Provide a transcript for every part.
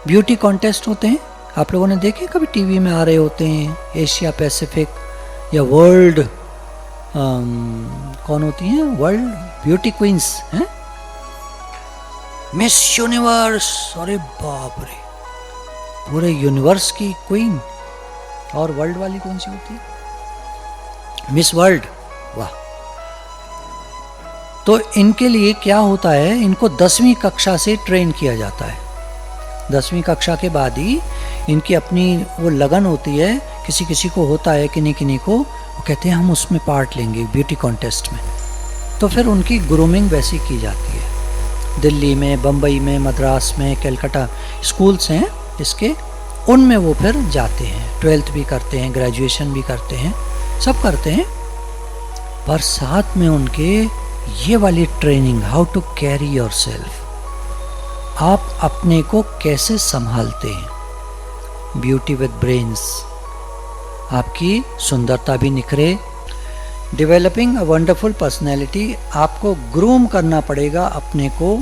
Beauty contest होते हैं, आप लोगों ने देखे कभी टीवी में आ रहे होते हैं, एशिया पैसिफिक या वर्ल्ड कौन होती हैं, वर्ल्ड ब्यूटी क्वींस हैं, मिस यूनिवर्स, अरे बाप रे, पूरे यूनिवर्स की क्वीन। और वर्ल्ड वाली कौन सी होती है, मिस वर्ल्ड, वाह। तो इनके लिए क्या होता है, इनको 10वीं कक्षा से ट्रेन किया जाता है। 10वीं कक्षा के बाद ही इनकी अपनी वो लगन होती है, किसी किसी को होता है, किन्हीं किन्हीं को, वो कहते हैं हम उसमें पार्ट लेंगे ब्यूटी कॉन्टेस्ट में। तो फिर उनकी ग्रूमिंग वैसी की जाती है। दिल्ली में, बम्बई में, मद्रास में, कलकत्ता स्कूल्स हैं इसके, उनमें वो फिर जाते हैं, 12th भी करते हैं, ग्रेजुएशन भी करते हैं, सब करते हैं। पर साथ में उनके ये वाली training, how to carry yourself, आप अपने को कैसे संभालते हैं, ब्यूटी विद ब्रेन्स, आपकी सुंदरता भी निखरे। डेवलपिंग अ वंडरफुल पर्सनैलिटी, आपको ग्रूम करना पड़ेगा अपने को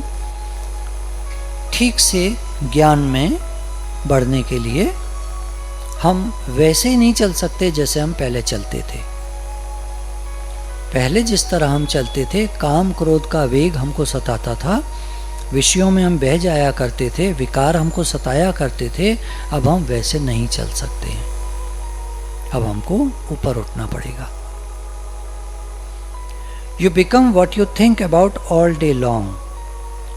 ठीक से ज्ञान में बढ़ने के लिए। हम वैसे ही नहीं चल सकते जैसे हम पहले चलते थे। पहले जिस तरह हम चलते थे, काम क्रोध का वेग हमको सताता था, विषयों में हम बह जाया करते थे, विकार हमको सताया करते थे, अब हम वैसे नहीं चल सकते हैं। अब हमको ऊपर उठना पड़ेगा। You become what you think about all day long,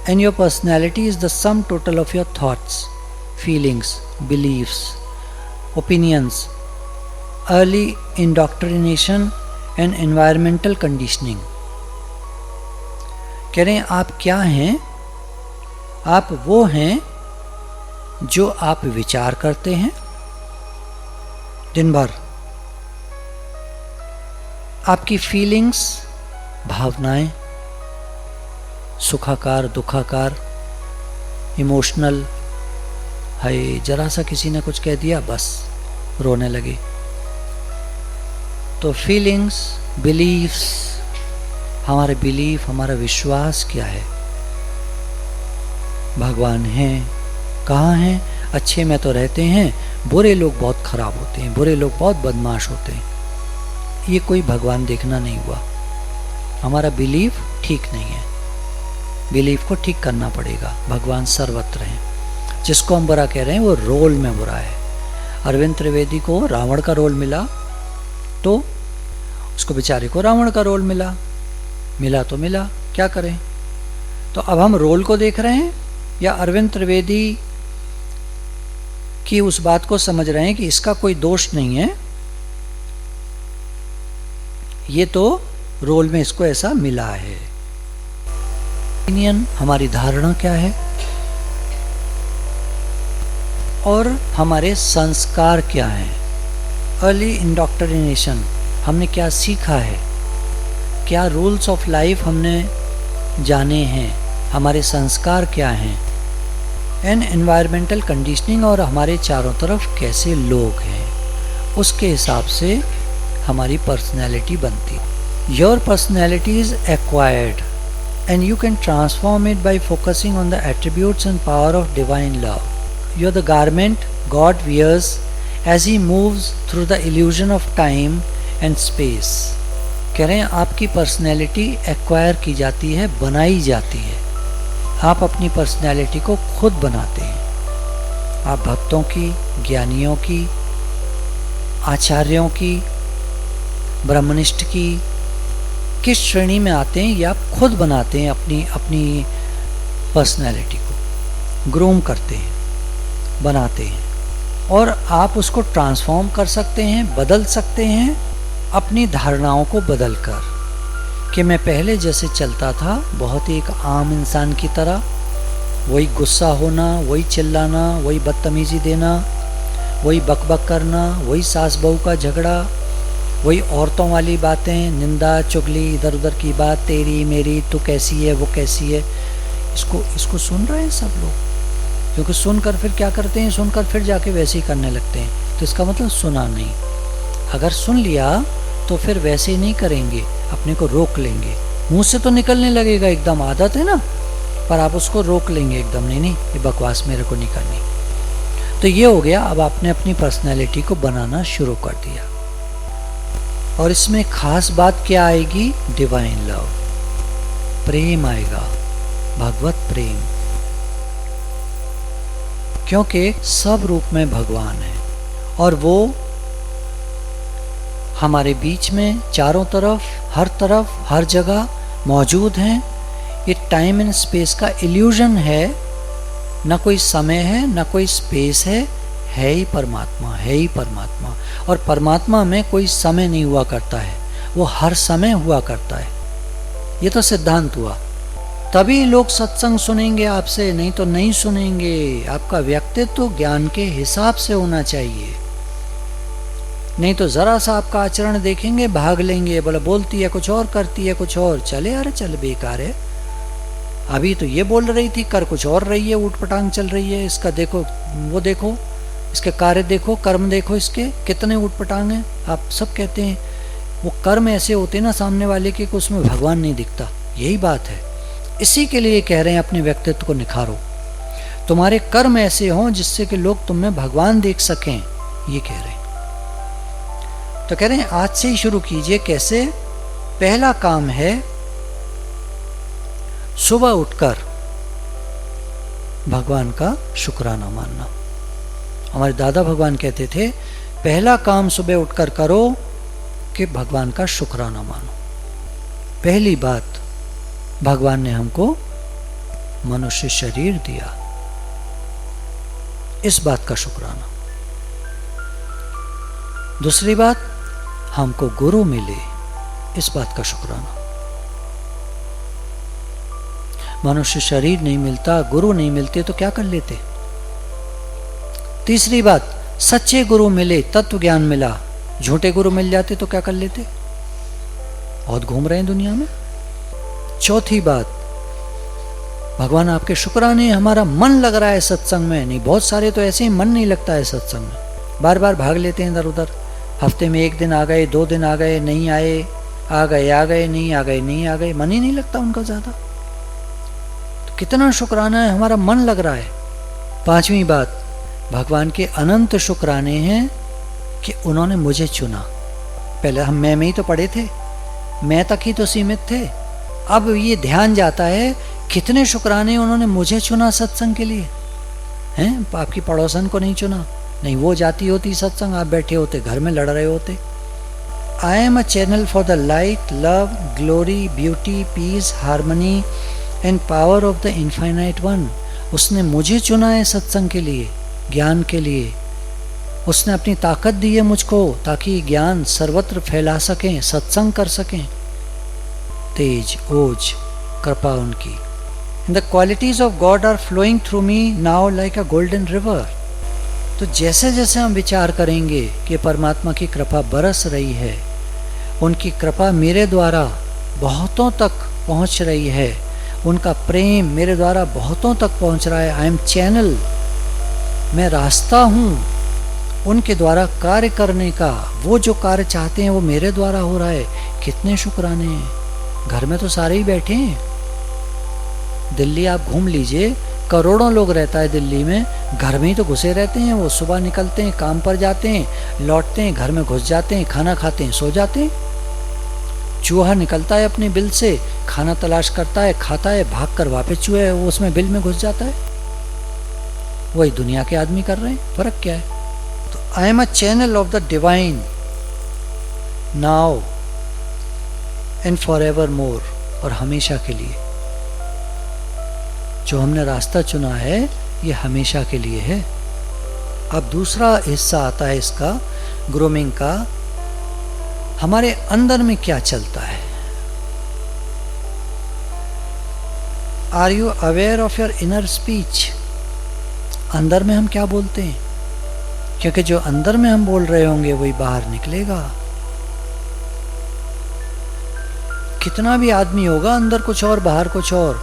and your personality is the sum total of your thoughts, feelings, beliefs, opinions, early indoctrination and environmental conditioning. कह रहे हैं आप क्या हैं? आप वो हैं जो आप विचार करते हैं दिन भर, आपकी फीलिंग्स, भावनाएं, सुखाकार, दुखाकार, इमोशनल, हाय जरा सा किसी ने कुछ कह दिया बस रोने लगे। तो फीलिंग्स, बिलीफ्स, हमारे बिलीफ, हमारा विश्वास क्या है, भगवान हैं, कहाँ हैं, अच्छे में तो रहते हैं, बुरे लोग बहुत खराब होते हैं, बुरे लोग बहुत बदमाश होते हैं, ये कोई भगवान देखना नहीं हुआ। हमारा बिलीफ ठीक नहीं है, बिलीफ को ठीक करना पड़ेगा। भगवान सर्वत्र हैं। जिसको हम बुरा कह रहे हैं वो रोल में बुरा है। अरविंद त्रिवेदी को रावण का रोल मिला, तो उसको बेचारे को रावण का रोल मिला तो मिला, क्या करें। तो अब हम रोल को देख रहे हैं या अरविंद त्रिवेदी की उस बात को समझ रहे हैं कि इसका कोई दोष नहीं है, ये तो रोल में इसको ऐसा मिला है। ओपिनियन, हमारी धारणा क्या है, और हमारे संस्कार क्या हैं। अर्ली इंडोक्ट्रिनेशन, हमने क्या सीखा है, क्या रूल्स ऑफ लाइफ हमने जाने हैं, हमारे संस्कार क्या हैं। एंड एनवायरमेंटल कंडीशनिंग, और हमारे चारों तरफ कैसे लोग हैं, उसके हिसाब से हमारी पर्सनैलिटी बनती है। Your personality is acquired and you can transform it by focusing on the attributes and power of divine love. You are the garment God wears as he moves through the illusion of time and space. कह रहे हैं आपकी personality acquire की जाती है, बनाई जाती है। आप अपनी पर्सनैलिटी को खुद बनाते हैं। आप भक्तों की, ज्ञानियों की, आचार्यों की, ब्रह्मनिष्ठ की किस श्रेणी में आते हैं, या आप खुद बनाते हैं अपनी पर्सनैलिटी को, ग्रूम करते हैं, बनाते हैं, और आप उसको ट्रांसफॉर्म कर सकते हैं, बदल सकते हैं अपनी धारणाओं को बदल कर, कि मैं पहले जैसे चलता था बहुत ही एक आम इंसान की तरह, वही गुस्सा होना, वही चिल्लाना, वही बदतमीजी देना, वही बकबक करना, वही सास बहू का झगड़ा, वही औरतों वाली बातें, निंदा चुगली, इधर उधर की बात, तेरी मेरी, तू कैसी है, वो कैसी है, इसको सुन रहे हैं सब लोग। क्योंकि सुनकर फिर क्या करते हैं, सुनकर फिर जाके वैसे ही करने लगते हैं। तो इसका मतलब सुना नहीं। अगर सुन लिया तो फिर वैसे ही नहीं करेंगे, अपने को रोक लेंगे। मुंह से तो निकलने लगेगा एकदम, आदत है ना, पर आप उसको रोक लेंगे एकदम, नहीं ये बकवास मेरे को नहीं करनी। तो ये हो गया, अब आपने अपनी पर्सनैलिटी को बनाना शुरू कर दिया। और इसमें खास बात क्या आएगी? डिवाइन लव, प्रेम आएगा, भगवत प्रेम, क्योंकि सब रूप में भगवान है और वो हमारे बीच में चारों तरफ हर जगह मौजूद हैं। ये टाइम एंड स्पेस का इल्यूजन है, ना कोई समय है ना कोई स्पेस है ही परमात्मा, है ही परमात्मा। और परमात्मा में कोई समय नहीं हुआ करता है, वो हर समय हुआ करता है। ये तो सिद्धांत हुआ। तभी लोग सत्संग सुनेंगे आपसे, नहीं तो नहीं सुनेंगे। आपका व्यक्तित्व तो ज्ञान के हिसाब से होना चाहिए, नहीं तो जरा सा आपका आचरण देखेंगे भाग लेंगे, बोला बोलती है कुछ और करती है कुछ और, चले अरे चल बेकार है, अभी तो ये बोल रही थी कर कुछ और रही है, ऊटपटांग चल रही है, इसका देखो वो देखो, इसके कार्य देखो, कर्म देखो, इसके कितने ऊटपटांग हैं। आप सब कहते हैं वो कर्म ऐसे होते हैं ना सामने वाले के कि उसमें भगवान नहीं दिखता। यही बात है, इसी के लिए कह रहे हैं अपने व्यक्तित्व को निखारो, तुम्हारे कर्म ऐसे हों जिससे कि लोग तुम में भगवान देख सकें, ये कह रहे हैं। तो कह रहे हैं आज से ही शुरू कीजिए। कैसे? पहला काम है सुबह उठकर भगवान का शुक्राना मानना। हमारे दादा भगवान कहते थे पहला काम सुबह उठकर करो कि भगवान का शुक्राना मानो। पहली बात, भगवान ने हमको मनुष्य शरीर दिया, इस बात का शुक्राना। दूसरी बात, हमको गुरु मिले, इस बात का शुक्राना। मनुष्य शरीर नहीं मिलता, गुरु नहीं मिलते तो क्या कर लेते। तीसरी बात, सच्चे गुरु मिले, तत्व ज्ञान मिला, झूठे गुरु मिल जाते तो क्या कर लेते, बहुत घूम रहे हैं दुनिया में। चौथी बात, भगवान आपके शुक्राने, हमारा मन लग रहा है सत्संग में। नहीं, बहुत सारे तो ऐसे ही मन नहीं लगता है सत्संग में, बार बार भाग लेते हैं इधर उधर, हफ्ते में 1 दिन आ गए, 2 दिन आ गए, नहीं आए, आ गए, नहीं आ गए, नहीं आ गए, मन ही नहीं लगता उनका ज्यादा। तो कितना शुक्राना है, हमारा मन लग रहा है। पांचवी बात, भगवान के अनंत शुक्राने हैं कि उन्होंने मुझे चुना। पहले हम मैं में ही तो पड़े थे, मैं तक ही तो सीमित थे। अब ये ध्यान जाता है कितने शुक्राने उन्होंने मुझे चुना सत्संग के लिए। हैं, आपकी पड़ोसन को नहीं चुना, नहीं वो जाती होती सत्संग, आप बैठे होते घर में लड़ रहे होते। I am a channel for the light, love, glory, beauty, peace, harmony and power of the infinite one. उसने मुझे चुना है सत्संग के लिए, ज्ञान के लिए। उसने अपनी ताकत दी है मुझको ताकि ज्ञान सर्वत्र फैला सकें, सत्संग कर सकें। तेज, ओज, कृपा उनकी। The qualities of God are flowing through me now like a golden river. तो जैसे जैसे हम विचार करेंगे कि परमात्मा की कृपा बरस रही है, उनकी कृपा मेरे द्वारा बहुतों तक पहुंच रही है, उनका प्रेम मेरे द्वारा बहुतों तक पहुंच रहा है। आई एम चैनल, मैं रास्ता हूँ उनके द्वारा कार्य करने का। वो जो कार्य चाहते हैं वो मेरे द्वारा हो रहा है। कितने शुक्राने हैं। घर में तो सारे ही बैठे हैं। दिल्ली आप घूम लीजिए, करोड़ों लोग रहता है दिल्ली में, घर में ही तो घुसे रहते हैं। वो सुबह निकलते हैं, काम पर जाते हैं, लौटते हैं, घर में घुस जाते हैं, खाना खाते हैं, सो जाते हैं। चूहा निकलता है अपने बिल से, खाना तलाश करता है, खाता है, भाग कर वापस चूहे वो उसमें बिल में घुस जाता है। वही दुनिया के आदमी कर रहे हैं, फर्क क्या है। तो आई am a channel of the divine now and for ever more, और हमेशा के लिए। जो हमने रास्ता चुना है ये हमेशा के लिए है। अब दूसरा हिस्सा आता है इसका, ग्रूमिंग का। हमारे अंदर में क्या चलता है। Are you aware of your inner speech. अंदर में हम क्या बोलते हैं, क्योंकि जो अंदर में हम बोल रहे होंगे वही बाहर निकलेगा। कितना भी आदमी होगा, अंदर कुछ और बाहर कुछ और,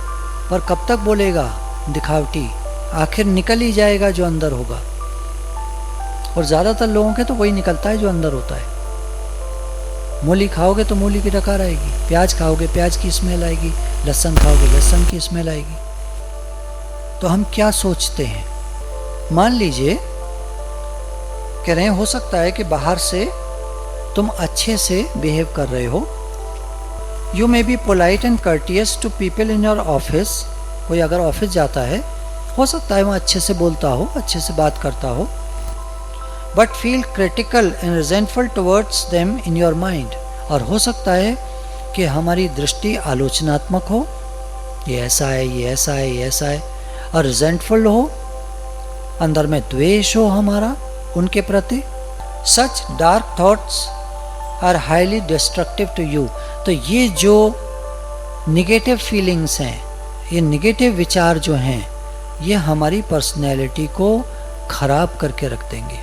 पर कब तक बोलेगा दिखावटी, आखिर निकल ही जाएगा जो अंदर होगा। और ज्यादातर लोगों के तो वही निकलता है जो अंदर होता है। मूली खाओगे तो मूली की डकार आएगी, प्याज खाओगे प्याज की स्मेल आएगी, लहसुन खाओगे लहसुन की स्मेल आएगी। तो हम क्या सोचते हैं। मान लीजिए कह रहे हैं हो सकता है कि बाहर से तुम अच्छे से बिहेव कर रहे हो, you may be polite and courteous to people in your office. कोई अगर ऑफिस जाता है हो सकता है वहाँ अच्छे से बोलता हो, अच्छे से बात करता हो, but feel critical and resentful towards them in your mind. और हो सकता है कि हमारी दृष्टि आलोचनात्मक हो, ये ऐसा है, ये ऐसा है, ये ऐसा है, और रिजेंटफुल हो, अंदर में द्वेष हो हमारा उनके प्रति। Such dark thoughts are highly destructive to you. तो ये जो निगेटिव फीलिंग्स हैं, ये निगेटिव विचार जो हैं, ये हमारी पर्सनैलिटी को खराब करके रख देंगे।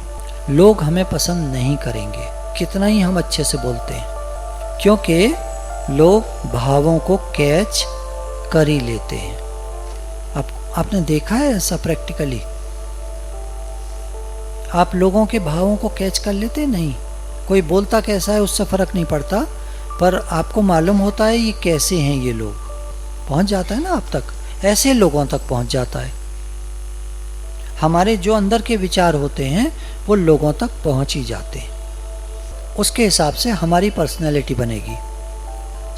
लोग हमें पसंद नहीं करेंगे कितना ही हम अच्छे से बोलते हैं, क्योंकि लोग भावों को कैच कर ही लेते हैं। आपने देखा है ऐसा प्रैक्टिकली? आप लोगों के भावों को कैच कर लेते? नहीं। कोई बोलता कैसा है उससे फर्क नहीं पड़ता, पर आपको मालूम होता है ये कैसे हैं ये लोग। पहुंच जाता है ना आप तक, ऐसे लोगों तक पहुंच जाता है। हमारे जो अंदर के विचार होते हैं वो लोगों तक पहुंच ही जाते हैं, उसके हिसाब से हमारी पर्सनैलिटी बनेगी।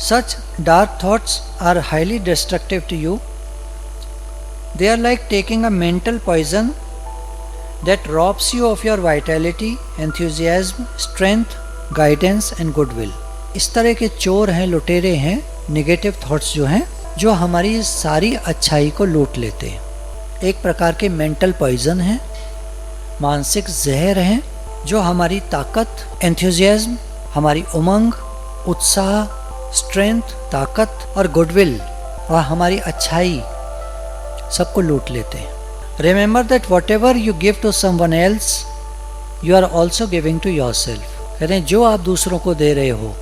Such dark thoughts are highly destructive to you. They are like taking a mental poison that robs you of your vitality, enthusiasm, strength, guidance and goodwill। इस तरह के चोर हैं, लुटेरे हैं, नेगेटिव थॉट्स जो हैं, जो हमारी सारी अच्छाई को लूट लेते हैं। एक प्रकार के मेंटल पॉइजन हैं, मानसिक जहर हैं, जो हमारी ताकत, एंथुजियाज्म, हमारी उमंग, उत्साह, स्ट्रेंथ, ताकत और गुडविल और हमारी अच्छाई सबको लूट लेते हैं। Remember that whatever you give to someone else, you are also giving to yourself। कहते हैं जो आप दूसरों को दे रहे हो,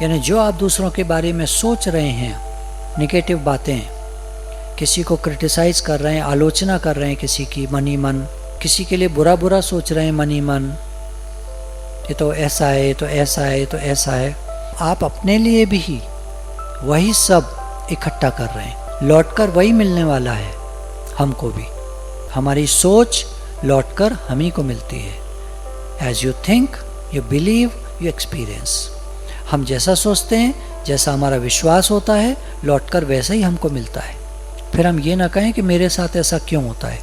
यानी जो आप दूसरों के बारे में सोच रहे हैं, निगेटिव बातें, किसी को क्रिटिसाइज कर रहे हैं, आलोचना कर रहे हैं किसी की मन ही मन, किसी के लिए बुरा बुरा सोच रहे हैं मन ही मन, ये तो ऐसा है, ये तो ऐसा है, ये तो ऐसा है, आप अपने लिए भी वही सब इकट्ठा कर रहे हैं। लौटकर वही मिलने वाला है हमको भी। हमारी सोच लौटकर हम ही को मिलती है। As you think you believe you experience. हम जैसा सोचते हैं, जैसा हमारा विश्वास होता है, लौटकर वैसा ही हमको मिलता है। फिर हम ये ना कहें कि मेरे साथ ऐसा क्यों होता है।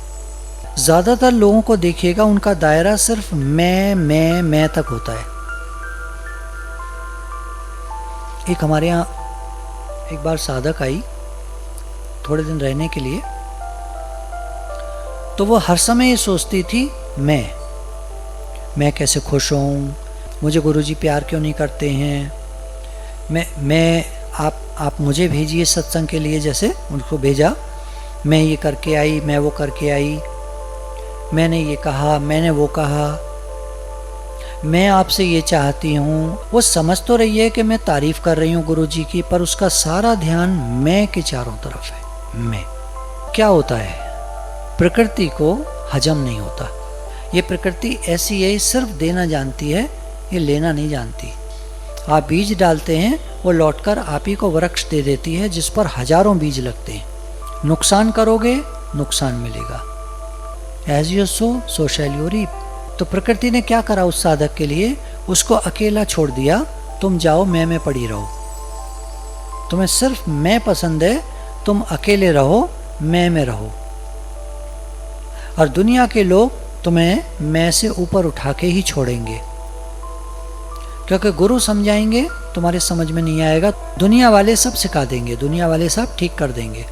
ज़्यादातर लोगों को देखिएगा, उनका दायरा सिर्फ मैं तक होता है। एक हमारे यहाँ एक बार साधक आई थोड़े दिन रहने के लिए, तो वो हर समय ये सोचती थी मैं कैसे खुश हूँ, मुझे गुरुजी प्यार क्यों नहीं करते हैं, मैं आप मुझे भेजिए सत्संग के लिए, जैसे उनको भेजा, मैं ये करके आई, मैं वो करके आई, मैंने ये कहा, मैंने वो कहा, मैं आपसे ये चाहती हूँ। वो समझ तो रही है कि मैं तारीफ कर रही हूँ गुरुजी की, पर उसका सारा ध्यान मैं के चारों तरफ है। मैं क्या होता है, प्रकृति को हजम नहीं होता। ये प्रकृति ऐसी है, सिर्फ देना जानती है, ये लेना नहीं जानती। आप बीज डालते हैं, वो लौटकर आप ही को वृक्ष दे देती है, जिस पर हजारों बीज लगते हैं। नुकसान करोगे, नुकसान मिलेगा। As you sow so shall you reap. तो प्रकृति ने क्या करा उस साधक के लिए, उसको अकेला छोड़ दिया। तुम जाओ मैं पड़ी रहो, तुम्हें सिर्फ मैं पसंद है, तुम अकेले रहो, मैं रहो। और दुनिया के लोग तुम्हें मैं से ऊपर उठा के ही छोड़ेंगे, क्योंकि गुरु समझाएंगे, तुम्हारे समझ में नहीं आएगा। दुनिया वाले सब सिखा देंगे, दुनिया वाले सब ठीक कर देंगे।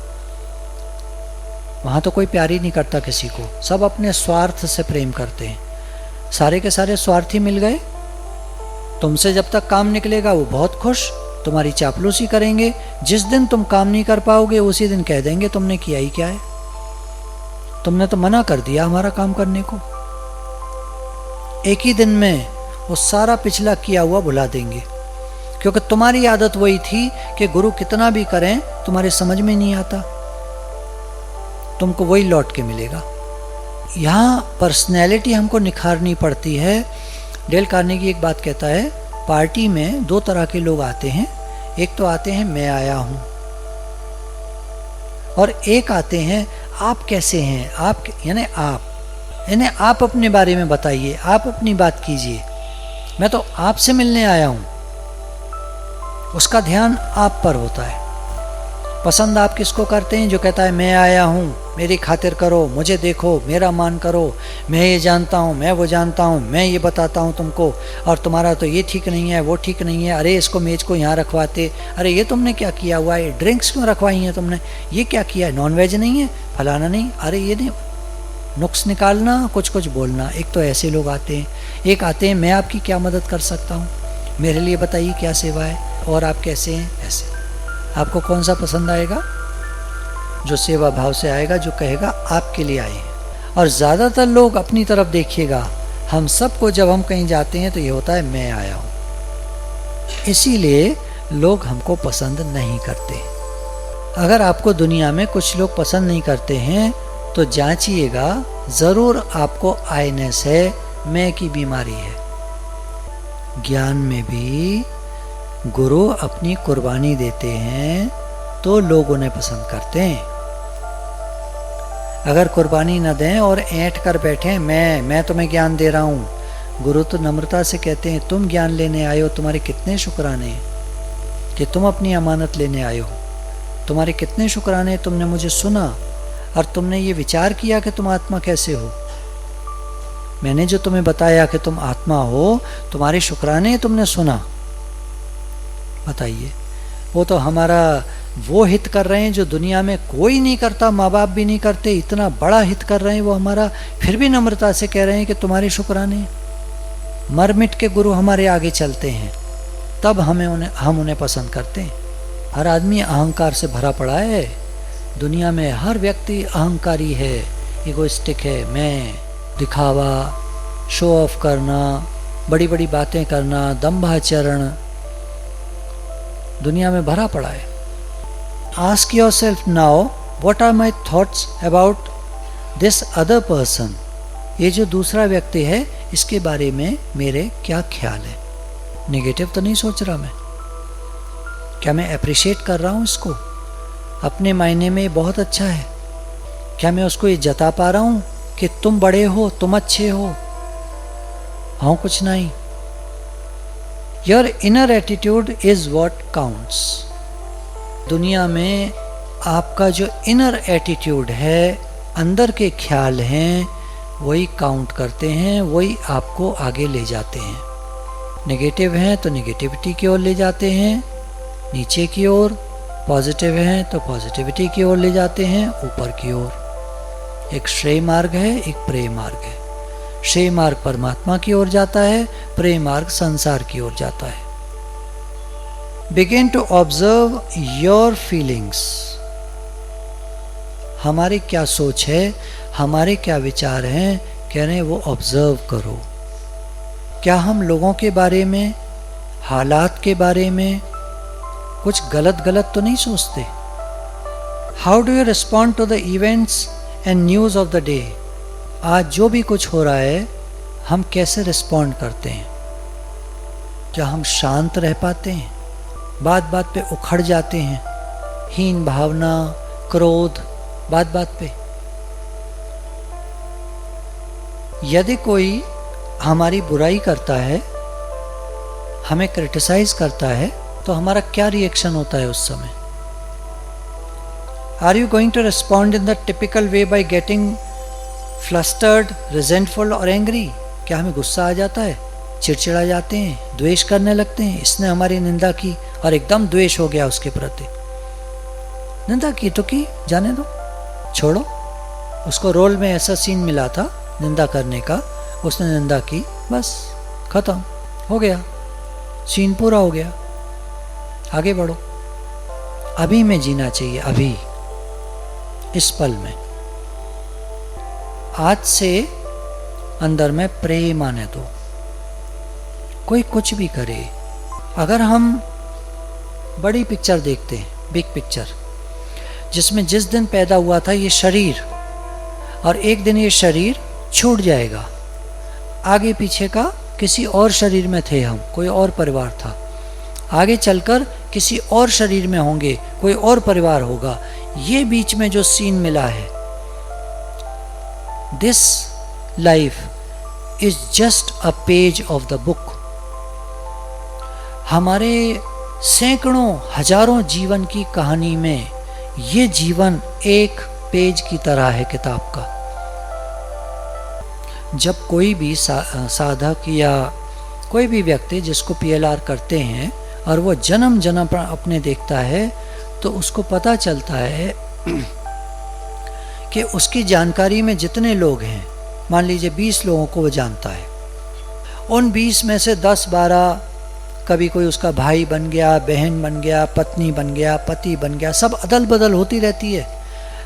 वहाँ तो कोई प्यार ही नहीं करता किसी को, सब अपने स्वार्थ से प्रेम करते हैं। सारे के सारे स्वार्थी मिल गए। तुमसे जब तक काम निकलेगा वो बहुत खुश, तुम्हारी चापलूसी करेंगे। जिस दिन तुम काम नहीं कर पाओगे, उसी दिन कह देंगे तुमने किया ही क्या है, तुमने तो मना कर दिया हमारा काम करने को। एक ही दिन में वो सारा पिछला किया हुआ भुला देंगे, क्योंकि तुम्हारी आदत वही थी कि गुरु कितना भी करें तुम्हारे समझ में नहीं आता, तुमको वही लौट के मिलेगा। यहाँ पर्सनैलिटी हमको निखारनी पड़ती है। डेल कार्नेगी एक बात कहता है, पार्टी में दो तरह के लोग आते हैं। एक तो आते हैं मैं आया हूँ, और एक आते हैं आप कैसे हैं, आप यानी आप इन्हें आप अपने बारे में बताइए, आप अपनी बात कीजिए। मैं तो आपसे मिलने आया हूं। उसका ध्यान आप पर होता है। पसंद आप किसको करते हैं? जो कहता है मैं आया हूं, मेरी खातिर करो, मुझे देखो, मेरा मान करो, मैं ये जानता हूं, मैं वो जानता हूं, मैं ये बताता हूं तुमको, और तुम्हारा तो ये ठीक नहीं है, वो ठीक नहीं है, अरे इसको मेज को यहाँ रखवाते, अरे ये तुमने क्या किया हुआ है, ड्रिंक्स क्यों रखवाई हैं तुमने, ये क्या किया है, नॉनवेज नहीं है, फलाना नहीं, अरे ये नहीं, नुक्स निकालना, कुछ कुछ बोलना। एक तो ऐसे लोग आते हैं। एक आते हैं मैं आपकी क्या मदद कर सकता हूँ, मेरे लिए बताइए क्या सेवा है, और आप कैसे हैं। ऐसे आपको कौन सा पसंद आएगा? जो सेवा भाव से आएगा, जो कहेगा आपके लिए आए हैं। और ज़्यादातर लोग अपनी तरफ देखिएगा, हम सबको जब हम कहीं जाते हैं तो ये होता है मैं आया हूँ। इसीलिए लोग हमको पसंद नहीं करते। अगर आपको दुनिया में कुछ लोग पसंद नहीं करते हैं तो जांचिएगा, ज़रूर आपको आईनेस है, मैं की बीमारी है। ज्ञान में भी गुरु अपनी कुर्बानी देते हैं तो लोग उन्हें पसंद करते हैं। अगर कुर्बानी न दें और ऐंठ कर बैठें, मैं तुम्हें ज्ञान दे रहा हूँ, गुरु तो नम्रता से कहते हैं तुम ज्ञान लेने आए हो, तुम्हारे कितने शुक्राने कि तुम अपनी अमानत लेने आए हो, तुम्हारे कितने शुक्राने तुमने मुझे सुना और तुमने ये विचार किया कि तुम आत्मा कैसे हो। मैंने जो तुम्हें बताया कि तुम आत्मा हो, तुम्हारे शुक्राने तुमने सुना। बताइए, वो तो हमारा वो हित कर रहे हैं जो दुनिया में कोई नहीं करता, माँ बाप भी नहीं करते, इतना बड़ा हित कर रहे हैं वो हमारा, फिर भी नम्रता से कह रहे हैं कि तुम्हारे शुक्राने। मर मिट के गुरु हमारे आगे चलते हैं, तब हम उन्हें पसंद करते हैं। हर आदमी अहंकार से भरा पड़ा है। दुनिया में हर व्यक्ति अहंकारी है, इगोइस्टिक है। मैं, दिखावा, शो ऑफ करना, बड़ी बड़ी बातें करना, दंभाचरण दुनिया में भरा पड़ा है। Ask yourself now, what are my thoughts about this other person. ये जो दूसरा व्यक्ति है, इसके बारे में मेरे क्या ख्याल है। नेगेटिव तो नहीं सोच रहा मैं? क्या मैं अप्रिशिएट कर रहा हूँ इसको? अपने मायने में बहुत अच्छा है। क्या मैं उसको ये जता पा रहा हूँ कि तुम बड़े हो, तुम अच्छे हो? हाँ, कुछ नहीं। Your inner attitude is what counts. दुनिया में आपका जो इनर एटीट्यूड है, अंदर के ख्याल हैं, वही काउंट करते हैं, वही आपको आगे ले जाते हैं। नेगेटिव हैं तो नेगेटिविटी की ओर ले जाते हैं, नीचे की ओर। पॉजिटिव हैं तो पॉजिटिविटी की ओर ले जाते हैं, ऊपर की ओर। एक श्रेय मार्ग है, एक प्रेय मार्ग है। श्रेय मार्ग परमात्मा की ओर जाता है, प्रेय मार्ग संसार की ओर जाता है। Begin to observe your feelings. हमारी क्या सोच है, हमारे क्या विचार हैं, कह रहे हैं वो ऑब्जर्व करो। क्या हम लोगों के बारे में, हालात के बारे में कुछ गलत तो नहीं सोचते? How do you respond to the events and news of the day. आज जो भी कुछ हो रहा है, हम कैसे रिस्पॉन्ड करते हैं? क्या हम शांत रह पाते हैं? बात बात पे उखड़ जाते हैं, हीन भावना, क्रोध, बात बात पे। यदि कोई हमारी बुराई करता है, हमें क्रिटिसाइज करता है, तो हमारा क्या रिएक्शन होता है उस समय? Are you going to respond in the typical way by getting flustered, resentful और एंग्री? क्या हमें गुस्सा आ जाता है, चिड़चिड़ा जाते हैं, द्वेष करने लगते हैं? इसने हमारी निंदा की और एकदम द्वेष हो गया उसके प्रति। निंदा की तो की, जाने दो, छोड़ो। उसको रोल में ऐसा सीन मिला था निंदा करने का, उसने निंदा की, बस खत्म हो गया, सीन पूरा हो गया। आगे बढ़ो। अभी में जीना चाहिए, अभी, इस पल में। आज से अंदर में प्रेम आने दो। कोई कुछ भी करे, अगर हम बड़ी पिक्चर देखते हैं, बिग पिक्चर, जिसमें जिस दिन पैदा हुआ था ये शरीर, और एक दिन ये शरीर छूट जाएगा, आगे पीछे का किसी और शरीर में थे हम, कोई और परिवार था, आगे चलकर किसी और शरीर में होंगे, कोई और परिवार होगा। ये बीच में जो सीन मिला है, this life is just a page of the book. हमारे सैकड़ों हजारों जीवन की कहानी में ये जीवन एक पेज की तरह है किताब का। जब कोई भी साधक या कोई भी व्यक्ति जिसको PLR करते हैं और वो जन्म जन्म पर अपने देखता है, तो उसको पता चलता है कि उसकी जानकारी में जितने लोग हैं, मान लीजिए 20 लोगों को वो जानता है, उन 20 में से 10-12 कभी कोई उसका भाई बन गया, बहन बन गया, पत्नी बन गया, पति बन गया, सब अदल बदल होती रहती है।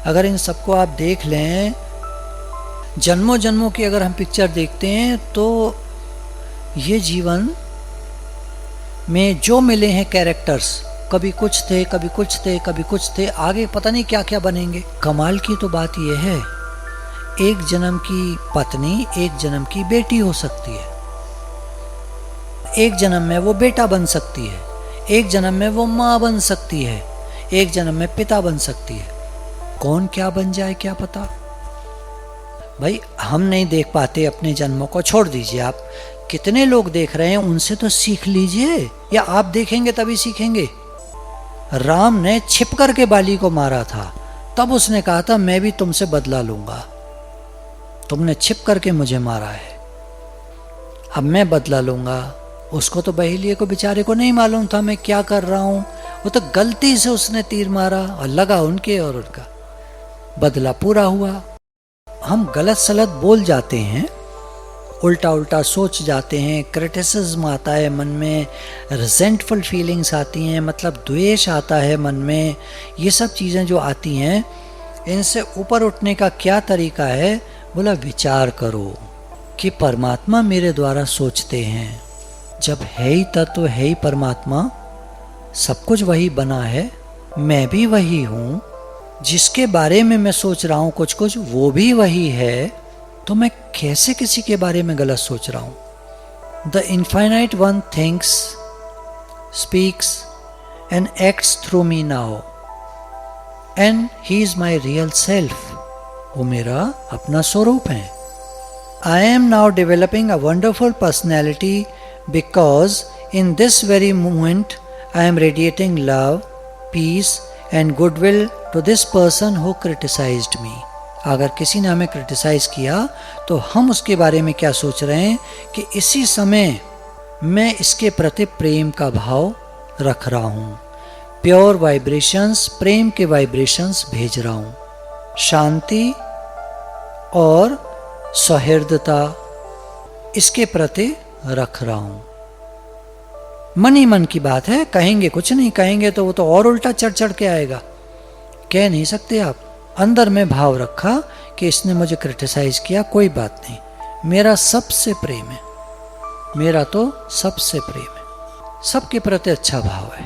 अगर इन सबको आप देख लें, जन्मों जन्मों की अगर हम पिक्चर देखते हैं, तो ये जीवन में जो मिले हैं कैरेक्टर्स, कभी कुछ थे, कभी कुछ थे, कभी कुछ थे, आगे पता नहीं क्या क्या बनेंगे। कमाल की तो बात यह है, एक जन्म की पत्नी एक जन्म की बेटी हो सकती है, एक जन्म में वो बेटा बन सकती है, एक जन्म में वो माँ बन सकती है, एक जन्म में पिता बन सकती है। कौन क्या बन जाए क्या पता। भाई हम नहीं देख पाते अपने जन्मों को, छोड़ दीजिए आप, कितने लोग देख रहे हैं, उनसे तो सीख लीजिए, या आप देखेंगे तभी सीखेंगे। राम ने छिप करके बाली को मारा था, तब उसने कहा था मैं भी तुमसे बदला लूंगा, तुमने छिप करके मुझे मारा है, अब मैं बदला लूंगा। उसको तो बहेलिए को बेचारे को नहीं मालूम था मैं क्या कर रहा हूं, वो तो गलती से उसने तीर मारा और लगा उनके, और उनका बदला पूरा हुआ। हम गलत सलत बोल जाते हैं, उल्टा उल्टा सोच जाते हैं, क्रिटिसिज्म आता है मन में, रिजेंटफुल फीलिंग्स आती हैं, मतलब द्वेष आता है मन में। ये सब चीज़ें जो आती हैं, इनसे ऊपर उठने का क्या तरीका है? बोला विचार करो कि परमात्मा मेरे द्वारा सोचते हैं। जब है ही तत्व, है ही परमात्मा, सब कुछ वही बना है, मैं भी वही हूँ, जिसके बारे में मैं सोच रहा हूँ कुछ कुछ वो भी वही है, तो मैं कैसे किसी के बारे में गलत सोच रहा हूँ? The infinite one thinks, speaks and acts through me now, and he is my real self. वो मेरा अपना स्वरूप है। I am now developing a wonderful personality because in this very moment I am radiating love, peace and goodwill to this person who criticised me. अगर किसी ने हमें criticise किया तो हम उसके बारे में क्या सोच रहे हैं कि इसी समय मैं इसके प्रति प्रेम का भाव रख रहा हूँ, प्योर वाइब्रेशंस, प्रेम के वाइब्रेशंस भेज रहा हूँ, शांति और सौहार्दता इसके प्रति रख रहा हूँ। मन ही मन की बात है, कहेंगे कुछ नहीं, कहेंगे तो वो तो और उल्टा चढ़ चढ़ के आएगा, कह नहीं सकते आप। अंदर में भाव रखा कि इसने मुझे क्रिटिसाइज किया, कोई बात नहीं, मेरा सबसे प्रेम है, मेरा तो सबसे प्रेम है, सबके प्रति अच्छा भाव है।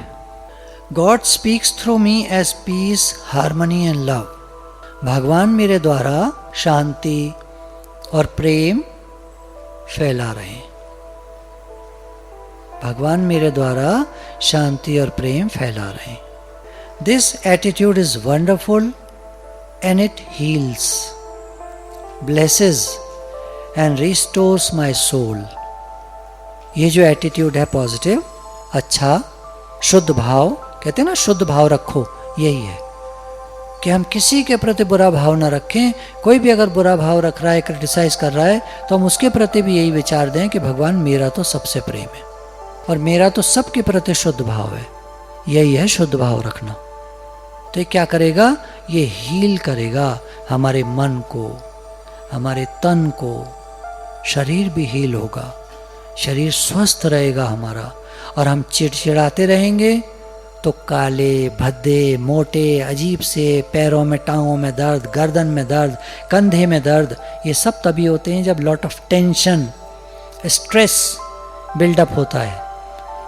God speaks through me as peace, harmony and love. भगवान मेरे द्वारा शांति और प्रेम फैला रहे हैं। भगवान मेरे द्वारा शांति और प्रेम फैला रहे हैं। This attitude is wonderful and it heals, blesses and restores my soul। ये जो एटीट्यूड है पॉजिटिव, अच्छा, शुद्ध भाव, कहते हैं ना शुद्ध भाव रखो, यही है कि हम किसी के प्रति बुरा भाव ना रखें। कोई भी अगर बुरा भाव रख रहा है, क्रिटिसाइज कर रहा है, तो हम उसके प्रति भी यही विचार दें कि भगवान मेरा तो सबसे प्रेम है और मेरा तो सबके प्रति शुद्ध भाव है। यही है शुद्ध भाव रखना। तो ये क्या करेगा? ये हील करेगा हमारे मन को, हमारे तन को, शरीर भी हील होगा, शरीर स्वस्थ रहेगा हमारा। और हम चिड़चिड़ाते रहेंगे तो काले, भद्दे, मोटे, अजीब से, पैरों में, टांगों में दर्द, गर्दन में दर्द, कंधे में दर्द, ये सब तभी होते हैं जब lot of tension, stress buildup होता है।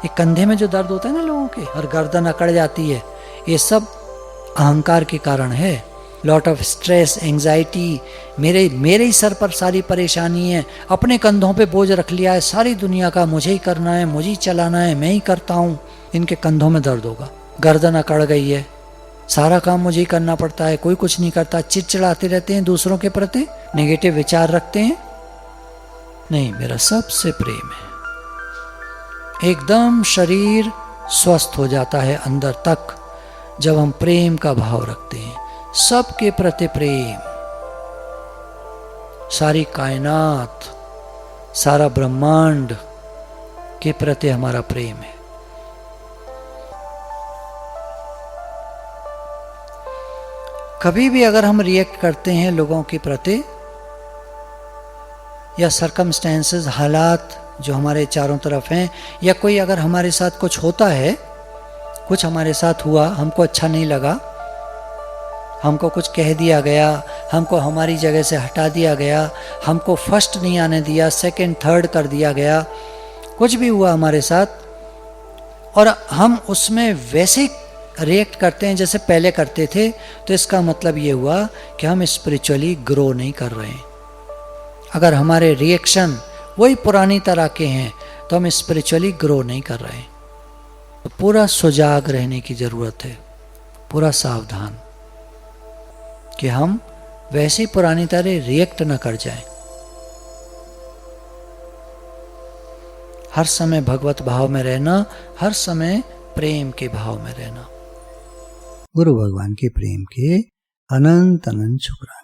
ये कंधे में जो दर्द होता है ना लोगों के, और गर्दन अकड़ जाती है, ये सब अहंकार के कारण है। लॉट ऑफ स्ट्रेस, एंजाइटी, मेरे ही सर पर सारी परेशानी है, अपने कंधों पे बोझ रख लिया है सारी दुनिया का, मुझे ही करना है, मुझे ही चलाना है, मैं ही करता हूँ। इनके कंधों में दर्द होगा, गर्दन अकड़ गई है, सारा काम मुझे ही करना पड़ता है, कोई कुछ नहीं करता, चिड़चिड़ाते रहते हैं दूसरों के प्रति, नेगेटिव विचार रखते हैं, नहीं, मेरा सबसे प्रेम है। एकदम शरीर स्वस्थ हो जाता है अंदर तक जब हम प्रेम का भाव रखते हैं, सबके प्रति प्रेम। सारी कायनात, सारा ब्रह्मांड के प्रति हमारा प्रेम है। कभी भी अगर हम रिएक्ट करते हैं लोगों के प्रति या सरकमस्टेंसेस, हालात जो हमारे चारों तरफ हैं, या कोई अगर हमारे साथ कुछ होता है, कुछ हमारे साथ हुआ, हमको अच्छा नहीं लगा, हमको कुछ कह दिया गया, हमको हमारी जगह से हटा दिया गया, हमको फर्स्ट नहीं आने दिया, सेकंड थर्ड कर दिया गया, कुछ भी हुआ हमारे साथ, और हम उसमें वैसे रिएक्ट करते हैं जैसे पहले करते थे, तो इसका मतलब ये हुआ कि हम स्पिरिचुअली ग्रो नहीं कर रहे हैं। अगर हमारे रिएक्शन वही पुरानी तरह के हैं तो हम स्पिरिचुअली ग्रो नहीं कर रहे हैं। तो पूरा सुजाग रहने की ज़रूरत है, पूरा सावधान कि हम वैसी पुरानी तरह रिएक्ट न कर जाएं। हर समय भगवत भाव में रहना, हर समय प्रेम के भाव में रहना। गुरु भगवान के प्रेम के अनंत अनंत शुक्राने।